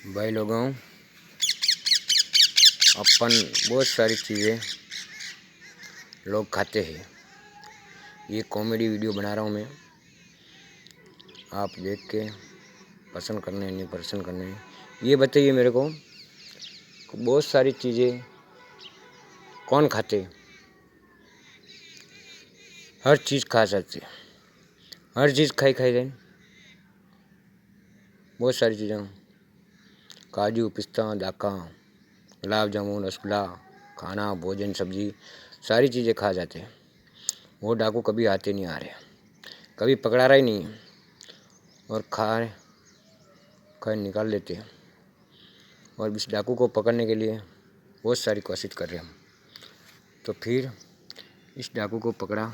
भाई लोगों, अपन बहुत सारी चीज़ें लोग खाते हैं। ये कॉमेडी वीडियो बना रहा हूँ मैं, आप देख के पसंद करने नहीं पसंद करने ये बताइए मेरे को। बहुत सारी चीज़ें कौन खाते? हर चीज़ खा सकते, हर चीज़ खाई जाए। बहुत सारी चीज़ें, काजू पिस्ता दाका गुलाब जामुन रसगुल्ला खाना भोजन सब्जी सारी चीज़ें खा जाते हैं। वो डाकू कभी आते नहीं आ रहे, कभी पकड़ा रहा ही नहीं है और खा निकाल लेते हैं। और इस डाकू को पकड़ने के लिए बहुत सारी कोशिश कर रहे हैं हम। तो फिर इस डाकू को पकड़ा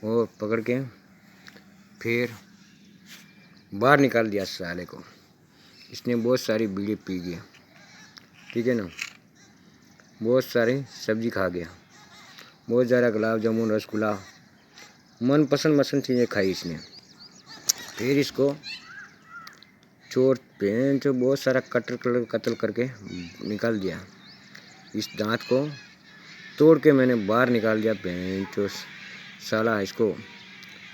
और पकड़ के फिर बाहर निकाल दिया साले को। इसने बहुत सारी बीड़ी पी गया, ठीक है ना, बहुत सारी सब्जी खा गया, बहुत ज़्यादा गुलाब जामुन रसगुल्ला मनपसंद चीज़ें खाई इसने। फिर इसको चोट पेन जो बहुत सारा कत्ल करके निकाल दिया। इस दांत को तोड़ के मैंने बाहर निकाल दिया। पेन जो साला इसको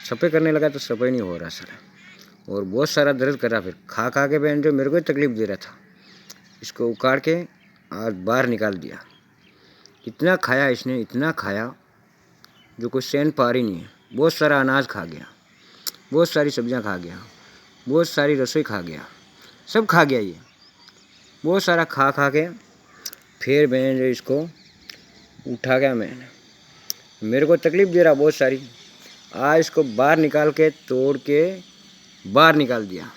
सफ़े करने लगा तो सफ़े नहीं हो रहा साला, और बहुत सारा दर्द कर रहा। फिर खा के पेन जो मेरे को तकलीफ़ दे रहा था, इसको उखाड़ के आज बाहर निकाल दिया। इतना खाया इसने, इतना खाया जो कोई सहन पार ही नहीं है। बहुत सारा अनाज खा गया, बहुत सारी सब्जियां खा गया, बहुत सारी रसोई खा गया, सब खा गया ये। बहुत सारा खा के फिर मैंने जो इसको उठा गया, मैंने मेरे को तकलीफ़ दे रहा बहुत सारी। आज इसको बाहर निकाल के तोड़ के बाहर निकाल दिया।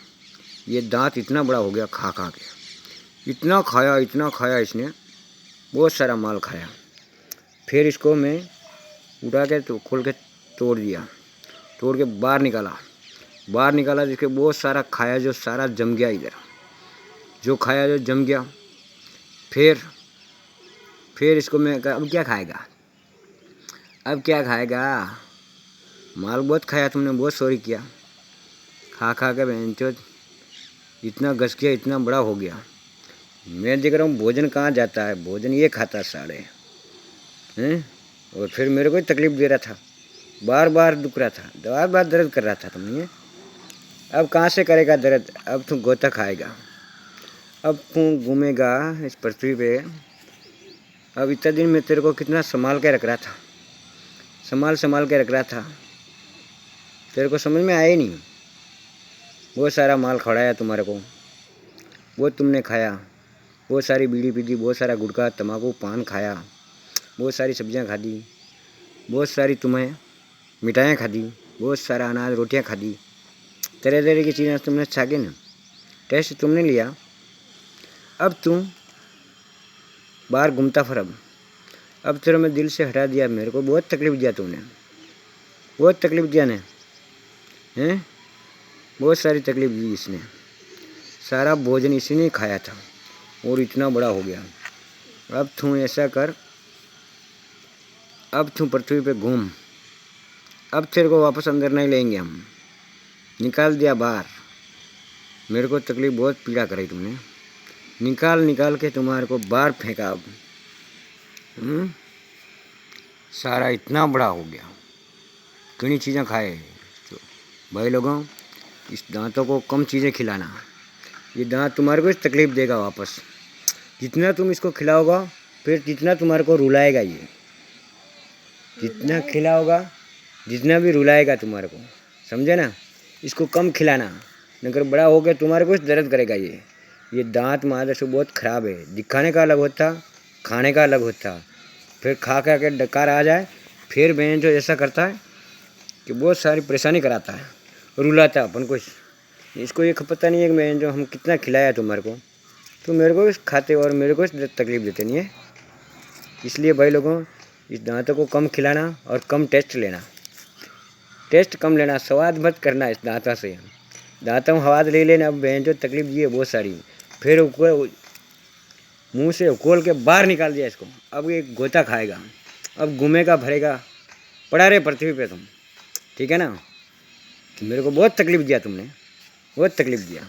ये दांत इतना बड़ा हो गया खा के। इतना खाया इसने, बहुत सारा माल खाया। फिर इसको मैं उठा के तो खोल के तोड़ दिया, तोड़ के बाहर निकाला जिसके बहुत सारा खाया जो सारा जम गया इधर, जो खाया जो जम गया। फिर इसको मैं अब क्या खाएगा, अब क्या खाएगा? माल बहुत खाया तुमने, बहुत सॉरी किया। खा के बहनचोद इतना घस गया, इतना बड़ा हो गया। मैं देख रहा हूँ भोजन कहाँ जाता है, भोजन ये खाता साले हैं। और फिर मेरे को तकलीफ़ दे रहा था, बार दुख रहा था, बार दर्द कर रहा था तुमने। अब कहाँ से करेगा दर्द? अब तू गोता खाएगा, अब तू घूमेगा इस पृथ्वी पे। अब इतना दिन मैं तेरे को कितना संभाल के रख रहा था, संभाल के रख रहा था, तेरे को समझ में आया ही नहीं। बहुत सारा माल खड़ाया तुम्हारे को, वो तुमने खाया। बहुत सारी बीड़ी पी दी, बहुत सारा गुटखा तम्बाकू पान खाया, बहुत सारी सब्जियां खा दी, बहुत सारी तुम्हें मिठाइयाँ खा दी, बहुत सारा अनाज रोटियां खा दी, तरह की चीज़ें तुमने छाके ना, टेस्ट तुमने लिया। अब तुम बाहर घूमता फिर। अब तेरे मैं दिल से हटा दिया। मेरे को बहुत तकलीफ़ दिया तुमने, बहुत तकलीफ़ दिया ने हैं, बहुत सारी तकलीफ़ दी इसने। सारा भोजन इसी ने खाया था और इतना बड़ा हो गया। अब तू ऐसा कर, अब तू पृथ्वी पे घूम। अब तेरे को वापस अंदर नहीं लेंगे हम, निकाल दिया बाहर। मेरे को तकलीफ़ बहुत पीड़ा कराई तुमने, निकाल के तुम्हारे को बाहर फेंका। अब सारा इतना बड़ा हो गया, कितनी चीज़ें खाए। तो भाई लोगों, इस दांतों को कम चीज़ें खिलाना। ये दांत तुम्हारे को तकलीफ़ देगा वापस। जितना तुम इसको खिलाओगा फिर जितना तुम्हारे को रुलाएगा ये, जितना खिलाओगा जितना भी रुलाएगा तुम्हारे को, समझे ना। इसको कम खिलाना, नगर बड़ा हो गया तुम्हारे को दर्द करेगा ये दांत मादर से बहुत ख़राब है। दिखाने का अलग होता, खाने का अलग होता। फिर खा के डकार आ जाए, फिर बहन जो ऐसा करता है कि बहुत सारी परेशानी कराता है, रुलाता अपन को। इसको ये पता नहीं है कि मैं जो हम कितना खिलाया तुम्हारे को, तो मेरे को खाते और मेरे को तकलीफ़ देते नहीं है। इसलिए भाई लोगों, इस दांतों को कम खिलाना और कम टेस्ट लेना, टेस्ट कम लेना, स्वाद मत करना इस दांतों से। दांतों स्वाद ले लेना। अब बहन जो तकलीफ़ दी है बहुत सारी, फिर मुंह से खोल के बाहर निकाल दिया इसको। अब ये गोता खाएगा, अब घूमेगा भरेगा, पड़ा रहे पृथ्वी पे तुम, ठीक है ना। मेरे को बहुत तकलीफ़ दिया तुमने, बहुत तकलीफ़ दिया।